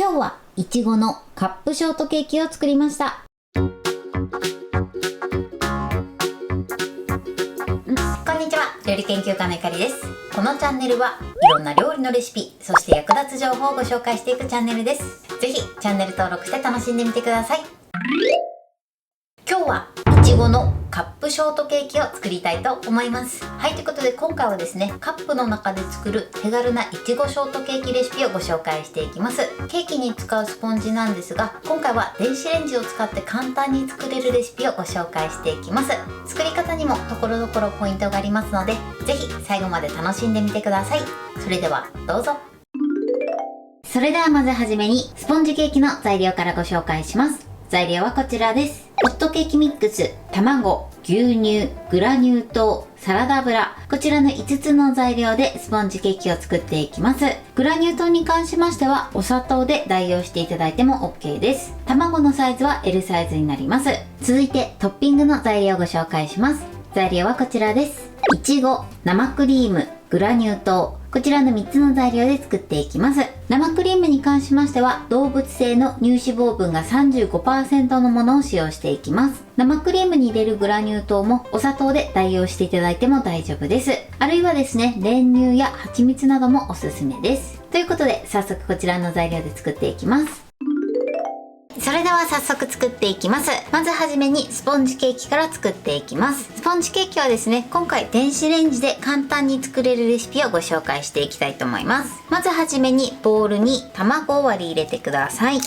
今日はいちごのカップショートケーキを作りました。こんにちは、料理研究家のゆかりです。このチャンネルはいろんな料理のレシピ、そして役立つ情報をご紹介していくチャンネルです。ぜひチャンネル登録して楽しんでみてください。今日はいちごのカップショートケーキを作りたいと思います。はい、ということで今回はですね、カップの中で作る手軽ないちごショートケーキレシピをご紹介していきます。ケーキに使うスポンジなんですが、今回は電子レンジを使って簡単に作れるレシピをご紹介していきます。作り方にもところどころポイントがありますので、ぜひ最後まで楽しんでみてください。それではどうぞ。それではまずはじめにスポンジケーキの材料からご紹介します。材料はこちらです。ホットケーキミックス、卵、牛乳、グラニュー糖、サラダ油、こちらの5つの材料でスポンジケーキを作っていきます。グラニュー糖に関しましてはお砂糖で代用していただいても OK です。卵のサイズは L サイズになります。続いてトッピングの材料をご紹介します。材料はこちらです。いちご、生クリーム、グラニュー糖、こちらの3つの材料で作っていきます。生クリームに関しましては動物性の乳脂肪分が 35% のものを使用していきます。生クリームに入れるグラニュー糖もお砂糖で代用していただいても大丈夫です。あるいはですね、練乳や蜂蜜などもおすすめです。ということで早速こちらの材料で作っていきます。それでは早速作っていきます。まずはじめにスポンジケーキから作っていきます。スポンジケーキはですね、今回電子レンジで簡単に作れるレシピをご紹介していきたいと思います。まずはじめにボウルに卵を割り入れてください。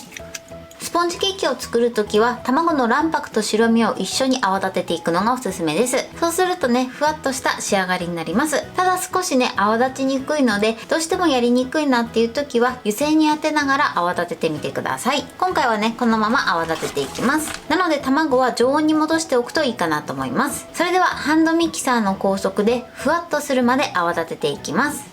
スポンジケーキを作るときは卵の卵白と白身を一緒に泡立てていくのがおすすめです。そうするとね、ふわっとした仕上がりになります。ただ少しね、泡立ちにくいので、どうしてもやりにくいなっていう時は湯煎に当てながら泡立ててみてください。今回はね、このまま泡立てていきます。なので卵は常温に戻しておくといいかなと思います。それではハンドミキサーの高速でふわっとするまで泡立てていきます。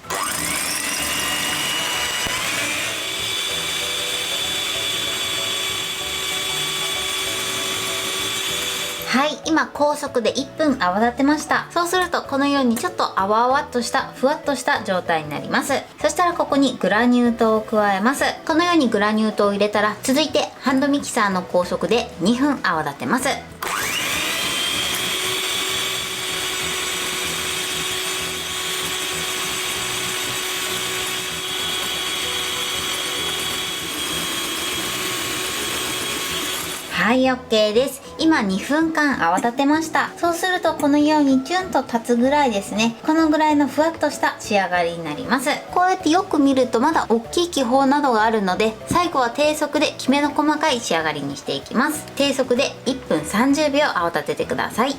はい、今高速で1分泡立てました。そうするとこのようにちょっと泡泡っとしたふわっとした状態になります。そしたらここにグラニュー糖を加えます。このようにグラニュー糖を入れたら、続いてハンドミキサーの高速で2分泡立てます。はい、OK です。今2分間泡立てました。そうするとこのようにチュンと立つぐらいですね。このぐらいのふわっとした仕上がりになります。こうやってよく見るとまだ大きい気泡などがあるので、最後は低速できめの細かい仕上がりにしていきます。低速で1分30秒泡立ててください。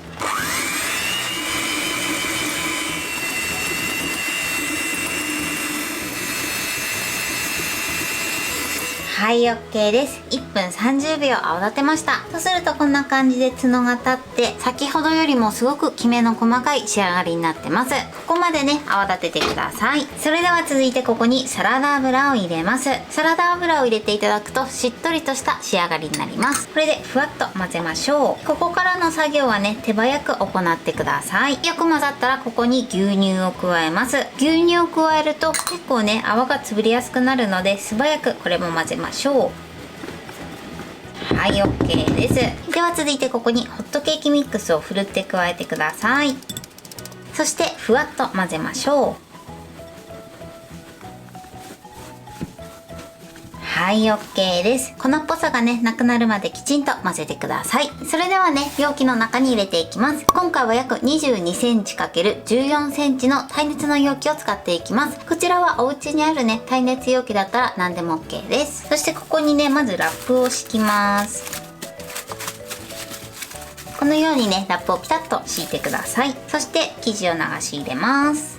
はい、OK です。1分30秒泡立てました。そうするとこんな感じで角が立って、先ほどよりもすごくきめの細かい仕上がりになってます。ここまでね、泡立ててください。それでは続いてここにサラダ油を入れます。サラダ油を入れていただくとしっとりとした仕上がりになります。これでふわっと混ぜましょう。ここからの作業はね、手早く行ってください。よく混ざったらここに牛乳を加えます。牛乳を加えると結構ね、泡が潰れやすくなるので、素早くこれも混ぜましょう。はい、 OK です。では続いてここにホットケーキミックスをふるって加えてください。そしてふわっと混ぜましょう。はい、 OK です。粉っぽさがね、なくなるまできちんと混ぜてください。それではね、容器の中に入れていきます。今回は約22センチ ×14 センチの耐熱の容器を使っていきます。こちらはお家にあるね、耐熱容器だったら何でも OK です。そしてここにね、まずラップを敷きます。このようにね、ラップをピタッと敷いてください。そして生地を流し入れます。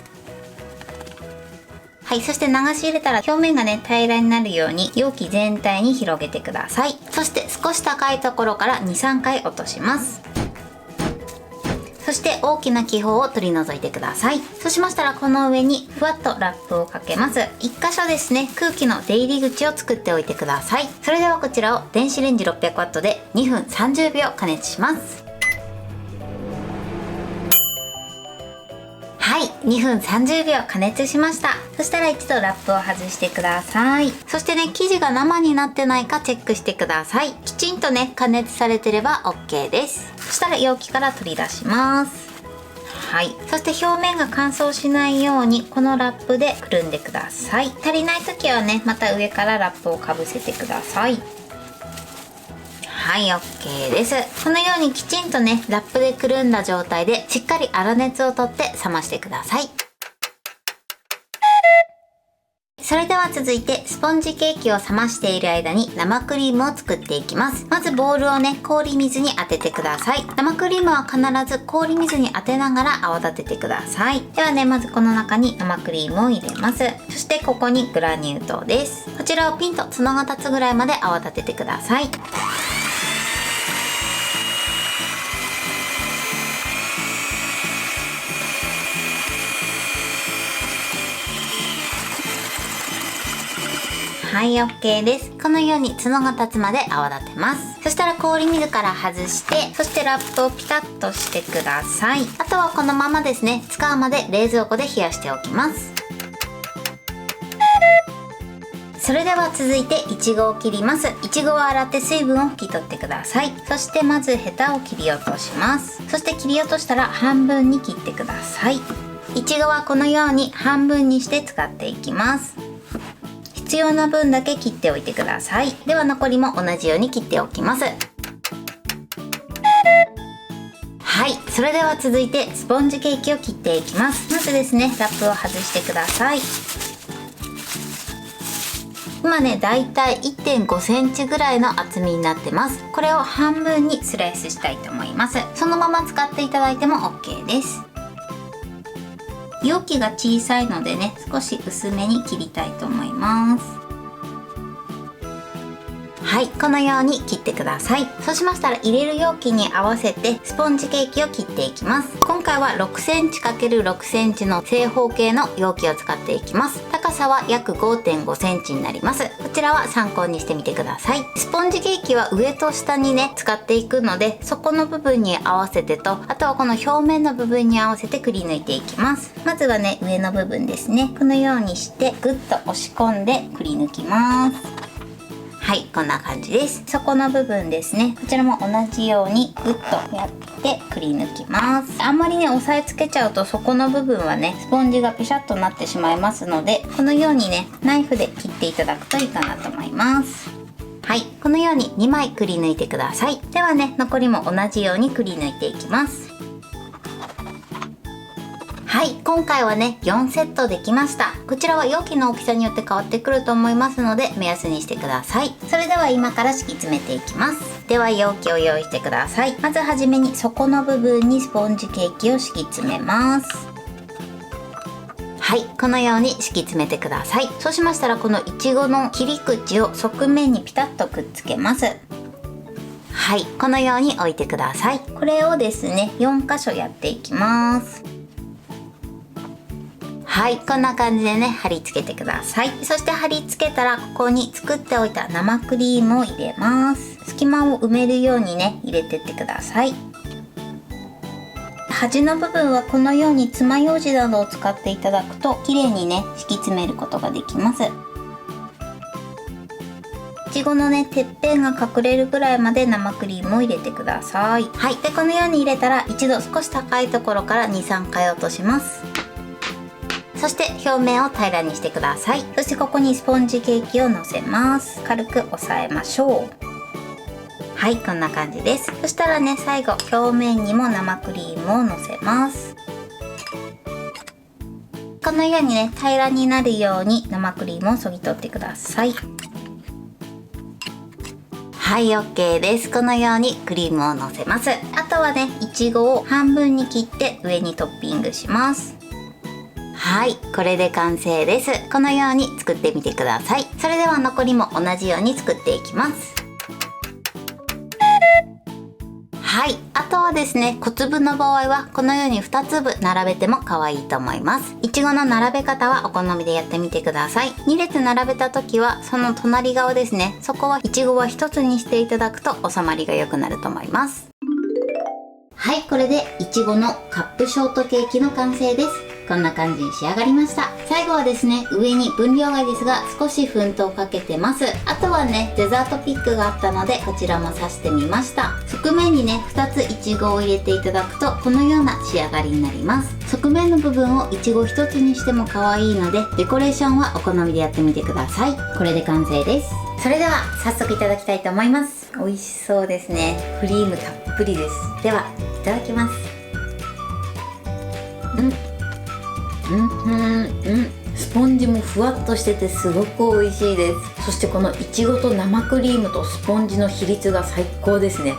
はい、そして流し入れたら表面がね、平らになるように容器全体に広げてください。そして少し高いところから 2,3 回落とします。そして大きな気泡を取り除いてください。そうしましたらこの上にふわっとラップをかけます。1箇所ですね、空気の出入り口を作っておいてください。それではこちらを電子レンジ 600W で2分30秒加熱します。ははい、2分30秒加熱しました。そしたら一度ラップを外してください。そしてね、生地が生になってないかチェックしてください。きちんとね、加熱されてれば OK です。そしたら容器から取り出します。はい、そして表面が乾燥しないようにこのラップでくるんでください。足りない時はね、また上からラップをかぶせてください。はい、OK です。このようにきちんとね、ラップでくるんだ状態でしっかり粗熱をとって冷ましてください。それでは続いてスポンジケーキを冷ましている間に生クリームを作っていきます。まずボウルをね、氷水に当ててください。生クリームは必ず氷水に当てながら泡立ててください。ではね、まずこの中に生クリームを入れます。そしてここにグラニュー糖です。こちらをピンと角が立つぐらいまで泡立ててください。はい、OK です。このように角が立つまで泡立てます。そしたら氷水から外して、そしてラップをピタッとしてください。あとはこのままですね、使うまで冷蔵庫で冷やしておきます。それでは続いていちごを切ります。いちごを洗って水分を拭き取ってください。そしてまずヘタを切り落とします。そして切り落としたら半分に切ってください。いちごはこのように半分にして使っていきます。必要な分だけ切っておいてください。では残りも同じように切っておきます。はい、それでは続いてスポンジケーキを切っていきます。まずですね、ラップを外してください。今ね、だいたい 1.5 センチぐらいの厚みになってます。これを半分にスライスしたいと思います。そのまま使っていただいても OK です。容器が小さいのでね、少し薄めに切りたいと思います。はい、このように切ってください。そうしましたら入れる容器に合わせてスポンジケーキを切っていきます。今回は6センチ ×6 センチの正方形の容器を使っていきます。高さは約 5.5 センチになります。こちらは参考にしてみてください。スポンジケーキは上と下にね、使っていくので、そこの部分に合わせてと、あとはこの表面の部分に合わせてくり抜いていきます。まずはね、上の部分ですね。このようにしてグッと押し込んでくり抜きます。はい、こんな感じです。底の部分ですね。こちらも同じようにグッとやってくり抜きます。あんまりね、押さえつけちゃうと底の部分はね、スポンジがペシャッとなってしまいますので、このようにね、ナイフで切っていただくといいかなと思います。はい、このように2枚くり抜いてください。ではね、残りも同じようにくり抜いていきます。はい、今回はね、4セットできました。こちらは容器の大きさによって変わってくると思いますので、目安にしてください。それでは今から敷き詰めていきます。では容器を用意してください。まずはじめに底の部分にスポンジケーキを敷き詰めます。はい、このように敷き詰めてください。そうしましたらこのいちごの切り口を側面にピタッとくっつけます。はい、このように置いてください。これをですね、4箇所やっていきます。はい、こんな感じでね、貼り付けてください。そして貼り付けたら、ここに作っておいた生クリームを入れます。隙間を埋めるようにね、入れてってください。端の部分はこのように爪楊枝などを使っていただくと、綺麗にね、敷き詰めることができます。いちごのね、てっぺんが隠れるぐらいまで生クリームを入れてください。はい、で、このように入れたら、一度少し高いところから 2、3 回落とします。そして表面を平らにしてください。そしてここにスポンジケーキをのせます。軽く押さえましょう。はい、こんな感じです。そしたらね、最後表面にも生クリームをのせます。このようにね、平らになるように生クリームをそぎ取ってください。はい、OK です。このようにクリームをのせます。あとはね、いちごを半分に切って上にトッピングします。はい、これで完成です。このように作ってみてください。それでは残りも同じように作っていきます。はい、あとはですね、小粒の場合はこのように2粒並べても可愛いと思います。いちごの並べ方はお好みでやってみてください。2列並べた時はその隣側ですね、そこはいちごは1つにしていただくと収まりが良くなると思います。はい、これでいちごのカップショートケーキの完成です。こんな感じに仕上がりました。最後はですね、上に分量外ですが少し粉糖をかけてます。あとはね、デザートピックがあったのでこちらも刺してみました。側面にね、2ついちごを入れていただくとこのような仕上がりになります。側面の部分をいちご1つにしても可愛いので、デコレーションはお好みでやってみてください。これで完成です。それでは早速いただきたいと思います。美味しそうですね。クリームたっぷりです。ではいただきます。スポンジもふわっとしててすごく美味しいです。そしてこのいちごと生クリームとスポンジの比率が最高ですね。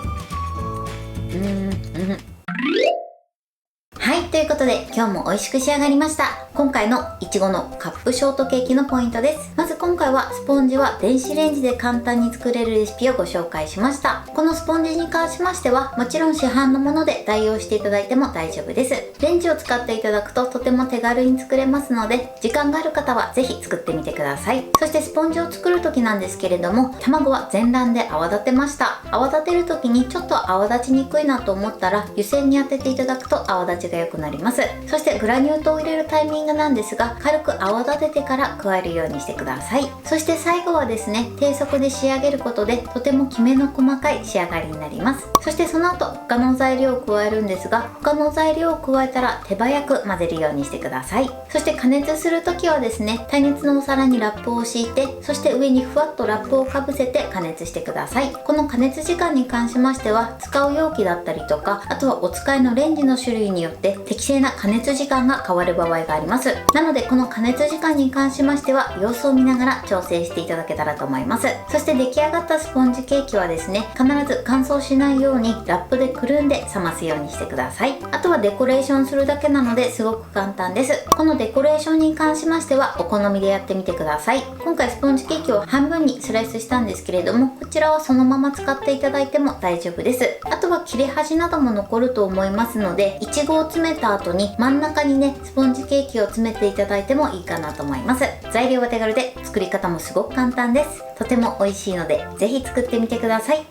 はい、ということで今日も美味しく仕上がりました。今回のいちごのカップショートケーキのポイントです。まず今回はスポンジは電子レンジで簡単に作れるレシピをご紹介しました。このスポンジに関しましてはもちろん市販のもので代用していただいても大丈夫です。レンジを使っていただくととても手軽に作れますので、時間がある方はぜひ作ってみてください。そしてスポンジを作る時なんですけれども、卵は全卵で泡立てました。泡立てる時にちょっと泡立ちにくいなと思ったら湯煎に当てていただくと泡立ちが良くなります。そしてグラニュー糖を入れるタイミングなんですが、軽く泡立ててから加えるようにしてください。そして最後はですね、低速で仕上げることでとてもきめの細かい仕上がりになります。そしてその後他の材料を加えるんですが、他の材料を加えたら手早く混ぜるようにしてください。そして加熱する時はですね、耐熱のお皿にラップを敷いて、そして上にふわっとラップをかぶせて加熱してください。この加熱時間に関しましては使う容器だったりとか、あとはお使いのレンジの種類によって適正な加熱時間が変わる場合があります。なのでこの加熱時間に関しましては様子を見ながら調整していただけたらと思います。そして出来上がったスポンジケーキはですね、必ず乾燥しないようにラップでくるんで冷ますようにしてください。あとはデコレーションするだけなのですごく簡単です。このデコレーションに関しましてはお好みでやってみてください。今回スポンジケーキを半分にスライスしたんですけれども、こちらはそのまま使っていただいても大丈夫です。あとは切れ端なども残ると思いますので、いちごを詰めた後に真ん中にね、スポンジケーキを詰めていただいてもいいかなと思います。材料は手軽で作り方もすごく簡単です。とても美味しいのでぜひ作ってみてください。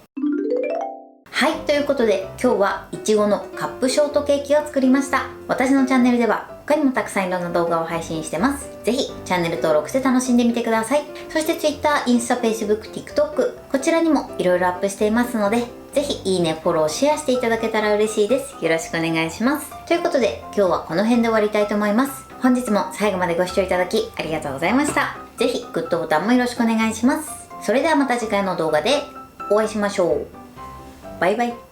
はい、ということで今日はいちごのカップショートケーキを作りました。私のチャンネルでは他にもたくさんいろんな動画を配信してます。ぜひチャンネル登録して楽しんでみてください。そして Twitter、インスタ、Facebook、TikTok こちらにもいろいろアップしていますので、ぜひいいね、フォロー、シェアしていただけたら嬉しいです。よろしくお願いします。ということで今日はこの辺で終わりたいと思います。本日も最後までご視聴いただきありがとうございました。ぜひグッドボタンもよろしくお願いします。それではまた次回の動画でお会いしましょう。バイバイ。